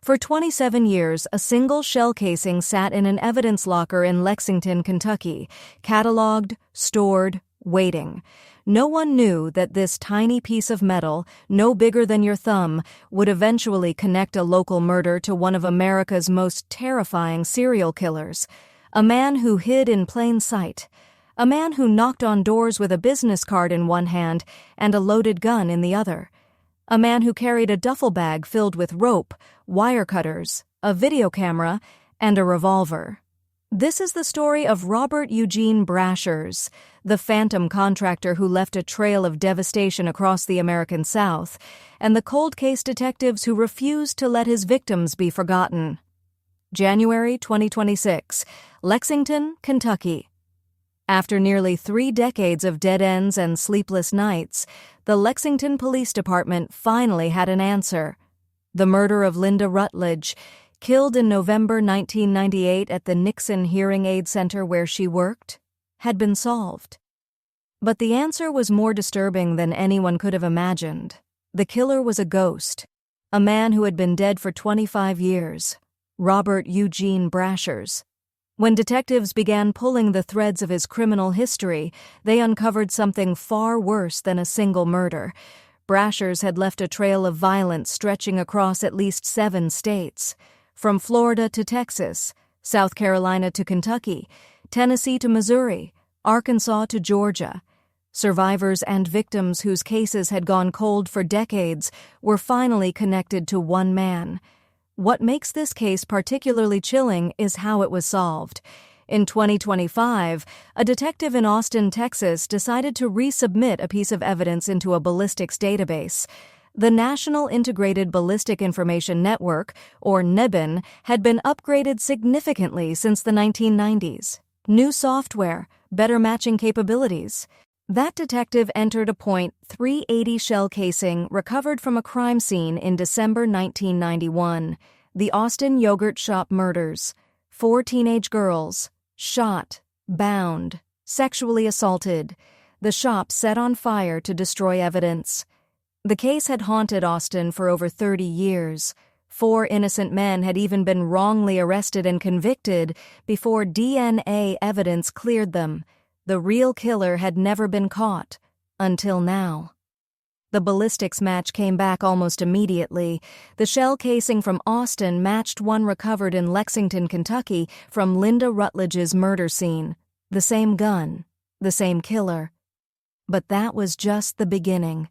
For 27 years, a single shell casing sat in an evidence locker in Lexington, Kentucky, cataloged, stored, waiting. No one knew that this tiny piece of metal, no bigger than your thumb, would eventually connect a local murder to one of America's most terrifying serial killers. A man who hid in plain sight. A man who knocked on doors with a business card in one hand and a loaded gun in the other. A man who carried a duffel bag filled with rope, wire cutters, a video camera, and a revolver. This is the story of Robert Eugene Brashers, the phantom contractor who left a trail of devastation across the American South, and the cold case detectives who refused to let his victims be forgotten. January 2026, Lexington, Kentucky. After nearly 3 decades of dead ends and sleepless nights, the Lexington Police Department finally had an answer. The murder of Linda Rutledge, killed in November 1998 at the Nixon Hearing Aid Center where she worked, had been solved. But the answer was more disturbing than anyone could have imagined. The killer was a ghost, a man who had been dead for 25 years, Robert Eugene Brashers. When detectives began pulling the threads of his criminal history, they uncovered something far worse than a single murder. Brashers had left a trail of violence stretching across at least 7 states. From Florida to Texas, South Carolina to Kentucky, Tennessee to Missouri, Arkansas to Georgia. Survivors and victims whose cases had gone cold for decades were finally connected to one man. What makes this case particularly chilling is how it was solved. In 2025, a detective in Austin, Texas, decided to resubmit a piece of evidence into a ballistics database. The National Integrated Ballistic Information Network, or NIBIN, had been upgraded significantly since the 1990s. New software, better matching capabilities. That detective entered a .380 shell casing recovered from a crime scene in December 1991. The Austin Yogurt Shop murders. 4 teenage girls. Shot. Bound. Sexually assaulted. The shop set on fire to destroy evidence. The case had haunted Austin for over 30 years. 4 innocent men had even been wrongly arrested and convicted before DNA evidence cleared them. The real killer had never been caught, until now. The ballistics match came back almost immediately. The shell casing from Austin matched one recovered in Lexington, Kentucky from Linda Rutledge's murder scene. The same gun, the same killer. But that was just the beginning.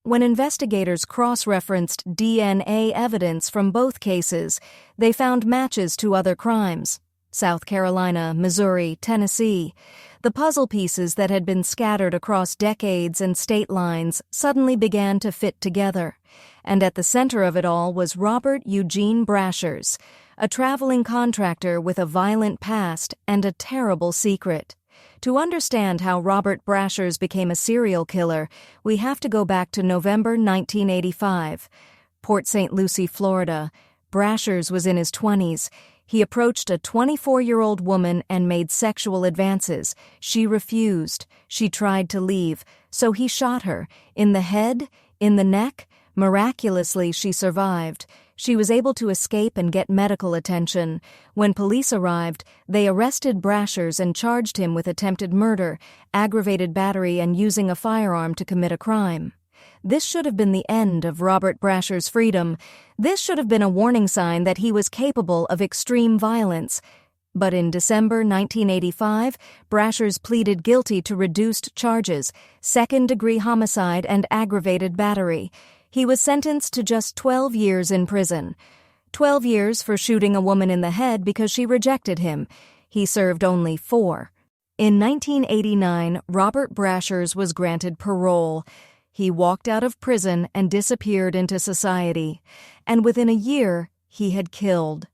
When investigators cross-referenced DNA evidence from both cases, they found matches to other crimes. South Carolina, Missouri, Tennessee. The puzzle pieces that had been scattered across decades and state lines suddenly began to fit together. And at the center of it all was Robert Eugene Brashers, a traveling contractor with a violent past and a terrible secret. To understand how Robert Brashers became a serial killer, we have to go back to November 1985. Port St. Lucie, Florida. Brashers was in his 20s. He approached a 24-year-old woman and made sexual advances. She refused. She tried to leave. So he shot her. In the head, in the neck. Miraculously, she survived. She was able to escape and get medical attention. When police arrived, they arrested Brashers and charged him with attempted murder, aggravated battery, and using a firearm to commit a crime. This should have been the end of Robert Brashers' freedom. This should have been a warning sign that he was capable of extreme violence. But in December 1985, Brashers pleaded guilty to reduced charges, second-degree homicide and aggravated battery. He was sentenced to just 12 years in prison. 12 years for shooting a woman in the head because she rejected him. He served only 4. In 1989, Robert Brashers was granted parole. He walked out of prison and disappeared into society. And within a year, he had killed.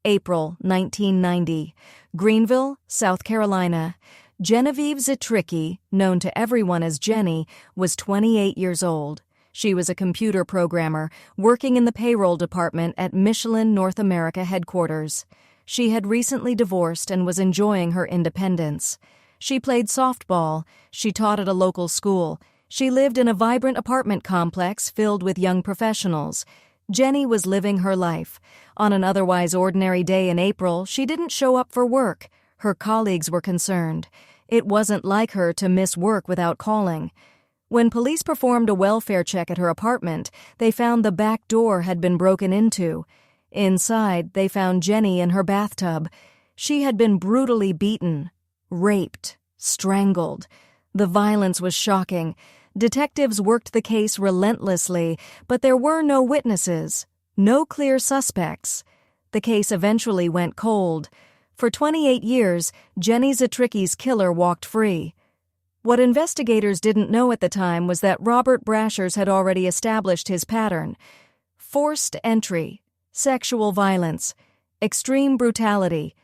April 1990. Greenville, South Carolina. Genevieve Zitricki, known to everyone as Jenny, was 28 years old. She was a computer programmer working in the payroll department at Michelin North America headquarters. She had recently divorced and was enjoying her independence. She played softball. She taught at a local school. She lived in a vibrant apartment complex filled with young professionals. Jenny was living her life. On an otherwise ordinary day in April, she didn't show up for work. Her colleagues were concerned. It wasn't like her to miss work without calling. When police performed a welfare check at her apartment, they found the back door had been broken into. Inside, they found Jenny in her bathtub. She had been brutally beaten, raped, strangled. The violence was shocking. Detectives worked the case relentlessly, but there were no witnesses, no clear suspects. The case eventually went cold. For 28 years, Jenny Zetricky's killer walked free. What investigators didn't know at the time was that Robert Brashers had already established his pattern: forced entry, sexual violence, extreme brutality,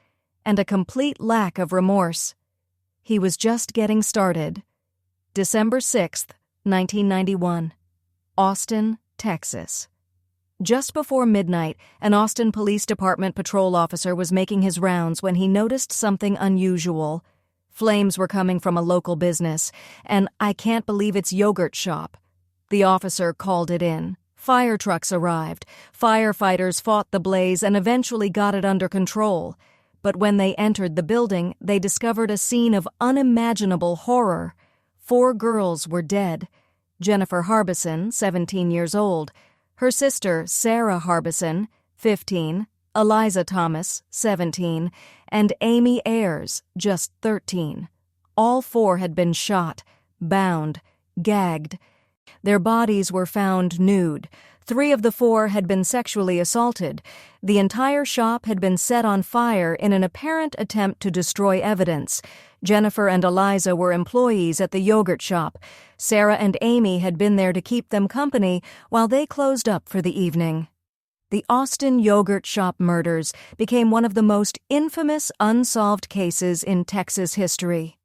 and a complete lack of remorse. He was just getting started. December 6, 1991. Austin, Texas. Just before midnight, an Austin Police Department patrol officer was making his rounds when he noticed something unusual. Flames were coming from a local business, and "I can't believe it's yogurt shop." The officer called it in. Fire trucks arrived. Firefighters fought the blaze and eventually got it under control. But when they entered the building, they discovered a scene of unimaginable horror. 4 girls were dead. Jennifer Harbison, 17 years old. Her sister, Sarah Harbison, 15. Eliza Thomas, 17, and Amy Ayers, just 13. All 4 had been shot, bound, gagged. Their bodies were found nude. 3 of the 4 had been sexually assaulted. The entire shop had been set on fire in an apparent attempt to destroy evidence. Jennifer and Eliza were employees at the yogurt shop. Sarah and Amy had been there to keep them company while they closed up for the evening. The Austin Yogurt Shop murders became one of the most infamous unsolved cases in Texas history.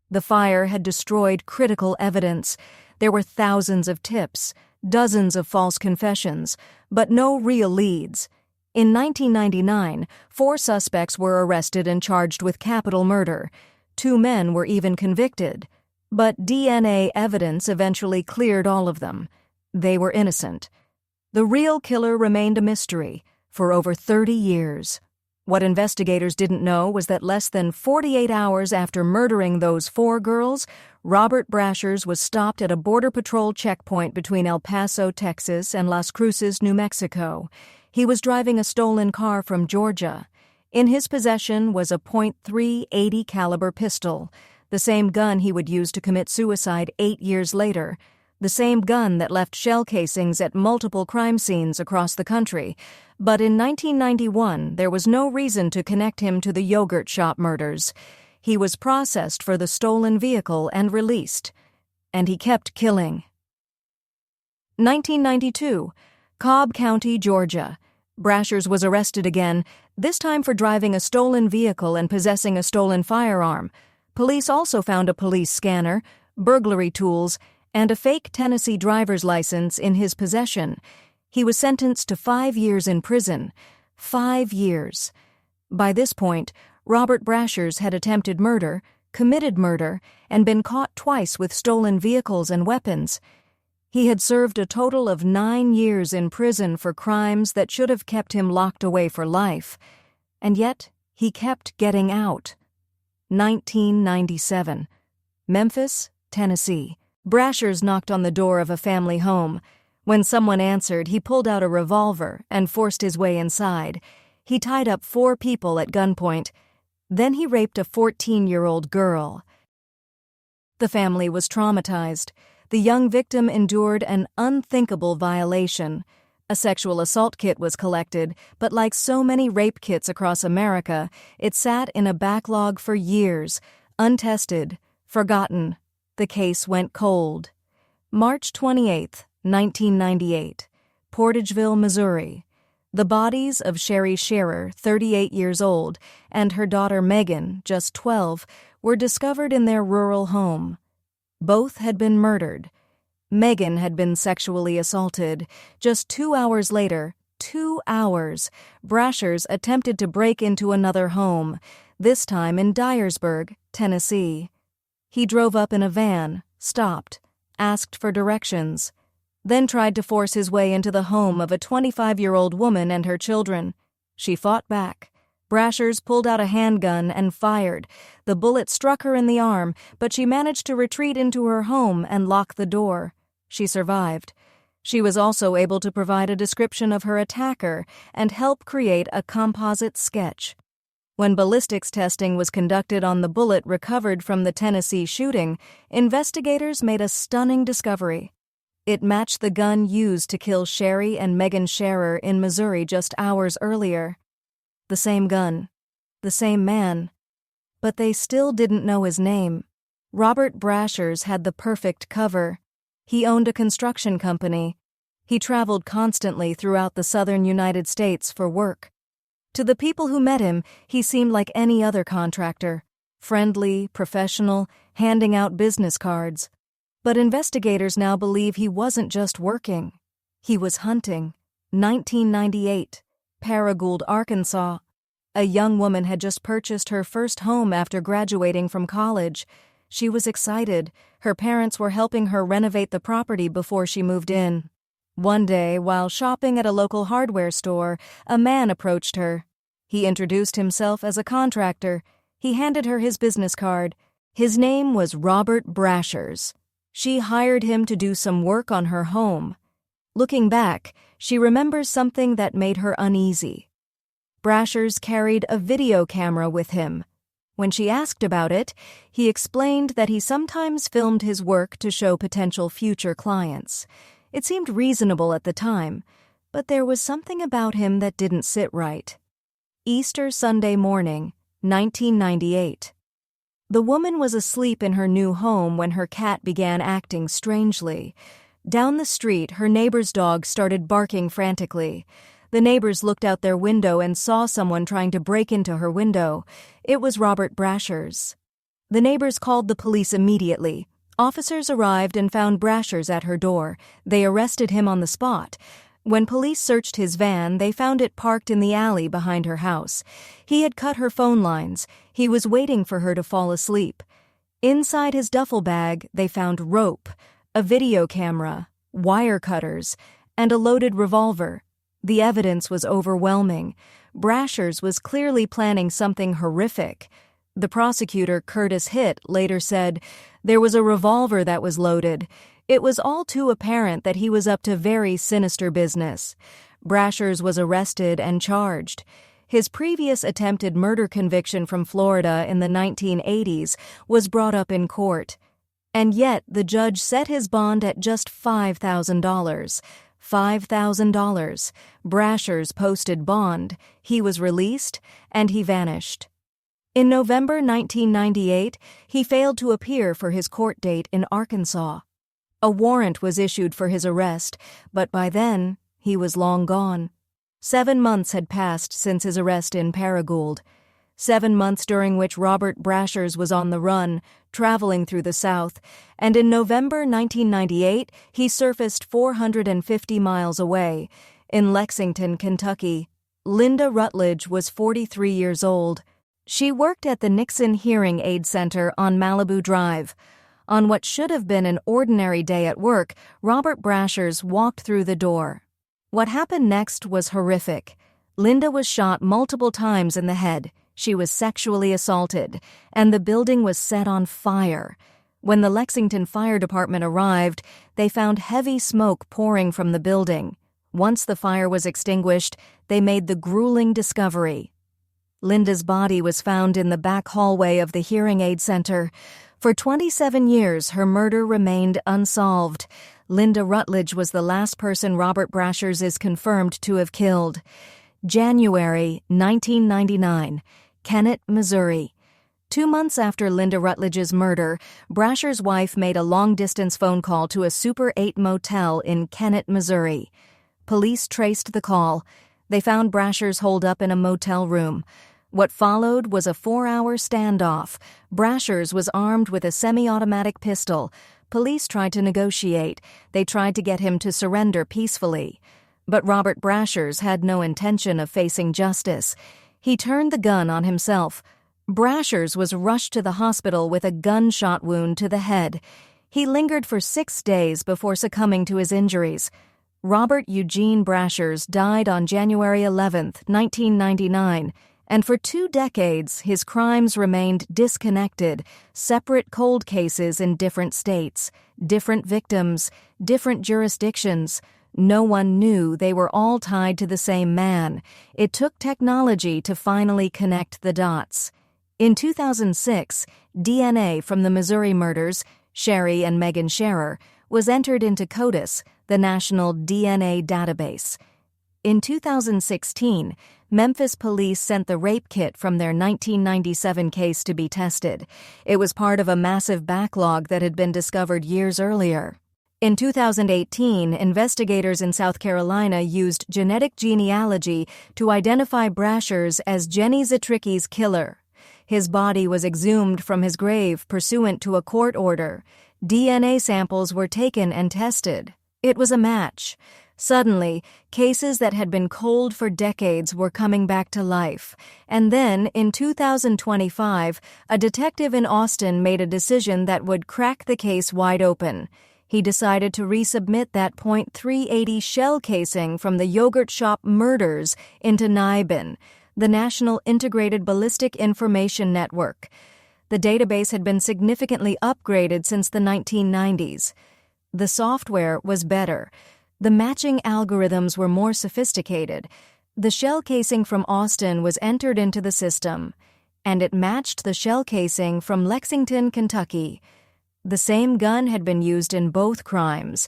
The fire had destroyed critical evidence. There were thousands of tips, dozens of false confessions, but no real leads. In 1999, 4 suspects were arrested and charged with capital murder. 2 men were even convicted. But DNA evidence eventually cleared all of them. They were innocent. The real killer remained a mystery for over 30 years. What investigators didn't know was that less than 48 hours after murdering those 4 girls, Robert Brashers was stopped at a Border Patrol checkpoint between El Paso, Texas, and Las Cruces, New Mexico. He was driving a stolen car from Georgia. In his possession was a .380 caliber pistol, the same gun he would use to commit suicide 8 years later. The same gun that left shell casings at multiple crime scenes across the country. But in 1991, there was no reason to connect him to the yogurt shop murders. He was processed for the stolen vehicle and released. And he kept killing. 1992, Cobb County, Georgia. Brashers was arrested again, this time for driving a stolen vehicle and possessing a stolen firearm. Police also found a police scanner, burglary tools, and a fake Tennessee driver's license in his possession. He was sentenced to 5 years in prison. 5 years. By this point, Robert Brashers had attempted murder, committed murder, and been caught twice with stolen vehicles and weapons. He had served a total of 9 years in prison for crimes that should have kept him locked away for life. And yet, he kept getting out. 1997. Memphis, Tennessee. Brashers knocked on the door of a family home. When someone answered, he pulled out a revolver and forced his way inside. He tied up 4 people at gunpoint. Then he raped a 14-year-old girl. The family was traumatized. The young victim endured an unthinkable violation. A sexual assault kit was collected, but like so many rape kits across America, it sat in a backlog for years, untested, forgotten. The case went cold. March 28, 1998, Portageville, Missouri. The bodies of Sherry Scherer, 38 years old, and her daughter Megan, just 12, were discovered in their rural home. Both had been murdered. Megan had been sexually assaulted. Just 2 hours later, 2 hours, Brashers attempted to break into another home, this time in Dyersburg, Tennessee. He drove up in a van, stopped, asked for directions. then tried to force his way into the home of a 25-year-old woman and her children. She fought back. Brashers pulled out a handgun and fired. The bullet struck her in the arm, but she managed to retreat into her home and lock the door. She survived. She was also able to provide a description of her attacker and help create a composite sketch. When ballistics testing was conducted on the bullet recovered from the Tennessee shooting, investigators made a stunning discovery. It matched the gun used to kill Sherry and Megan Scherer in Missouri just hours earlier. The same gun. The same man. But they still didn't know his name. Robert Brashers had the perfect cover. He owned a construction company. He traveled constantly throughout the southern United States for work. To the people who met him, he seemed like any other contractor. Friendly, professional, handing out business cards. But investigators now believe he wasn't just working. He was hunting. 1998. Paragould, Arkansas. A young woman had just purchased her first home after graduating from college. She was excited. Her parents were helping her renovate the property before she moved in. One day, while shopping at a local hardware store, a man approached her. He introduced himself as a contractor. He handed her his business card. His name was Robert Brashers. She hired him to do some work on her home. Looking back, she remembers something that made her uneasy. Brashers carried a video camera with him. When she asked about it, he explained that he sometimes filmed his work to show potential future clients. It seemed reasonable at the time, but there was something about him that didn't sit right. Easter Sunday morning, 1998. The woman was asleep in her new home when her cat began acting strangely. Down the street, her neighbor's dog started barking frantically. The neighbors looked out their window and saw someone trying to break into her window. It was Robert Brashers. The neighbors called the police immediately. Officers arrived and found Brashers at her door. They arrested him on the spot. When police searched his van, they found it parked in the alley behind her house. He had cut her phone lines. He was waiting for her to fall asleep. Inside his duffel bag, they found rope, a video camera, wire cutters, and a loaded revolver. The evidence was overwhelming. Brashers was clearly planning something horrific. The prosecutor, Curtis Hitt, later said, "There was a revolver that was loaded. It was all too apparent that he was up to very sinister business." Brashers was arrested and charged. His previous attempted murder conviction from Florida in the 1980s was brought up in court. And yet the judge set his bond at just $5,000. $5,000. Brashers posted bond. He was released, and he vanished. In November 1998, he failed to appear for his court date in Arkansas. A warrant was issued for his arrest, but by then, he was long gone. 7 months had passed since his arrest in Paragould. 7 months during which Robert Brashers was on the run, traveling through the South, and in November 1998, he surfaced 450 miles away, in Lexington, Kentucky. Linda Rutledge was 43 years old. She worked at the Nixon Hearing Aid Center on Malibu Drive. On what should have been an ordinary day at work, Robert Brashers walked through the door. What happened next was horrific. Linda was shot multiple times in the head. She was sexually assaulted, and the building was set on fire. When the Lexington Fire Department arrived, they found heavy smoke pouring from the building. Once the fire was extinguished, they made the grueling discovery. Linda's body was found in the back hallway of the Hearing Aid Center. For 27 years, her murder remained unsolved. Linda Rutledge was the last person Robert Brashers is confirmed to have killed. January 1999, Kennett, Missouri. 2 months after Linda Rutledge's murder, Brashers' wife made a long-distance phone call to a Super 8 motel in Kennett, Missouri. Police traced the call. They found Brashers holed up in a motel room. What followed was a 4-hour standoff. Brashers was armed with a semi-automatic pistol. Police tried to negotiate. They tried to get him to surrender peacefully. But Robert Brashers had no intention of facing justice. He turned the gun on himself. Brashers was rushed to the hospital with a gunshot wound to the head. He lingered for 6 days before succumbing to his injuries. Robert Eugene Brashers died on January 11, 1999, and for 2 decades his crimes remained disconnected, separate cold cases in different states, different victims, different jurisdictions. No one knew they were all tied to the same man. It took technology to finally connect the dots. In 2006, DNA from the Missouri murders, Sherry and Megan Scherer, was entered into CODIS, the national DNA database. In 2016, Memphis police sent the rape kit from their 1997 case to be tested. It was part of a massive backlog that had been discovered years earlier. In 2018, investigators in South Carolina used genetic genealogy to identify Brashers as Jenny Zetricky's killer. His body was exhumed from his grave pursuant to a court order. DNA samples were taken and tested. It was a match. Suddenly, cases that had been cold for decades were coming back to life. And then, in 2025, a detective in Austin made a decision that would crack the case wide open. He decided to resubmit that .380 shell casing from the yogurt shop murders into NIBIN, the National Integrated Ballistic Information Network. The database had been significantly upgraded since the 1990s. The software was better. The matching algorithms were more sophisticated. The shell casing from Austin was entered into the system, and it matched the shell casing from Lexington, Kentucky. The same gun had been used in both crimes.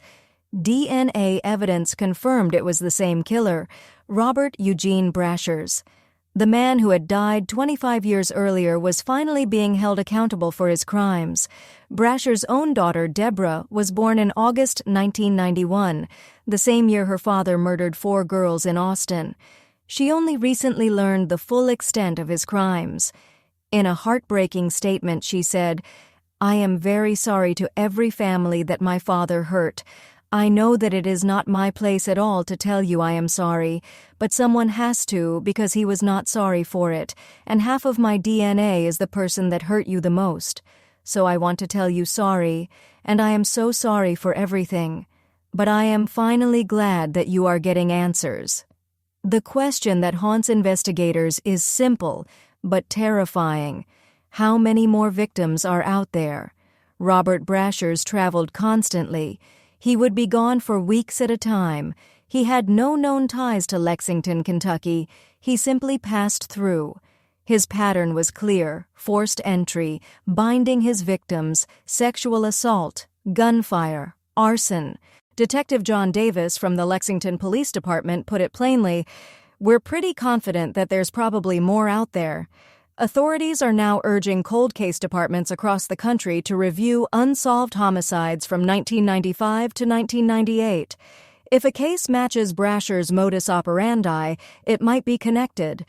DNA evidence confirmed it was the same killer, Robert Eugene Brashers. The man who had died 25 years earlier was finally being held accountable for his crimes. Brashers' own daughter, Deborah, was born in August 1991, the same year her father murdered 4 girls in Austin. She only recently learned the full extent of his crimes. In a heartbreaking statement, she said, "I am very sorry to every family that my father hurt. I know that it is not my place at all to tell you I am sorry, but someone has to because he was not sorry for it, and half of my DNA is the person that hurt you the most. So I want to tell you sorry, and I am so sorry for everything. But I am finally glad that you are getting answers." The question that haunts investigators is simple, but terrifying. How many more victims are out there? Robert Brashers traveled constantly. He would be gone for weeks at a time. He had no known ties to Lexington, Kentucky. He simply passed through. His pattern was clear: forced entry, binding his victims, sexual assault, gunfire, arson. Detective John Davis from the Lexington Police Department put it plainly, "We're pretty confident that there's probably more out there." Authorities are now urging cold case departments across the country to review unsolved homicides from 1995 to 1998. If a case matches Brashers' modus operandi, it might be connected.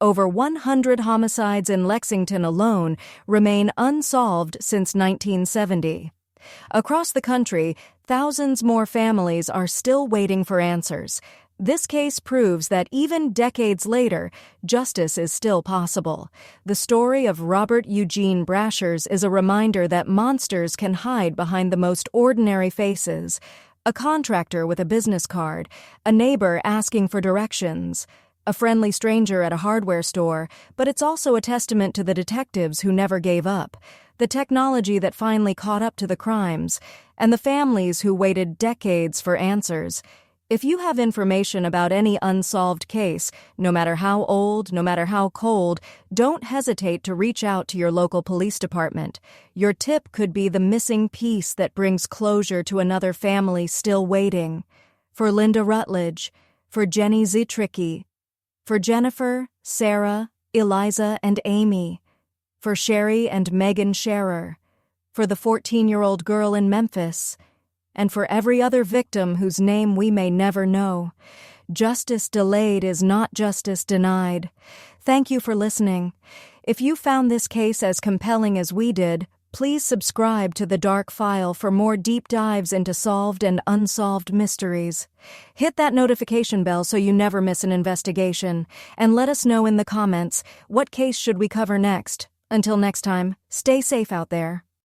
Over 100 homicides in Lexington alone remain unsolved since 1970. Across the country, thousands more families are still waiting for answers. This case proves that even decades later, justice is still possible. The story of Robert Eugene Brashers is a reminder that monsters can hide behind the most ordinary faces. A contractor with a business card, a neighbor asking for directions, a friendly stranger at a hardware store, but it's also a testament to the detectives who never gave up, the technology that finally caught up to the crimes, and the families who waited decades for answers. If you have information about any unsolved case, no matter how old, no matter how cold, don't hesitate to reach out to your local police department. Your tip could be the missing piece that brings closure to another family still waiting. For Linda Rutledge, for Jenny Zetricky, for Jennifer, Sarah, Eliza, and Amy, for Sherry and Megan Scherer, for the 14-year-old girl in Memphis, and for every other victim whose name we may never know. Justice delayed is not justice denied. Thank you for listening. If you found this case as compelling as we did, please subscribe to The Dark File for more deep dives into solved and unsolved mysteries. Hit that notification bell so you never miss an investigation, and let us know in the comments, what case should we cover next? Until next time, stay safe out there.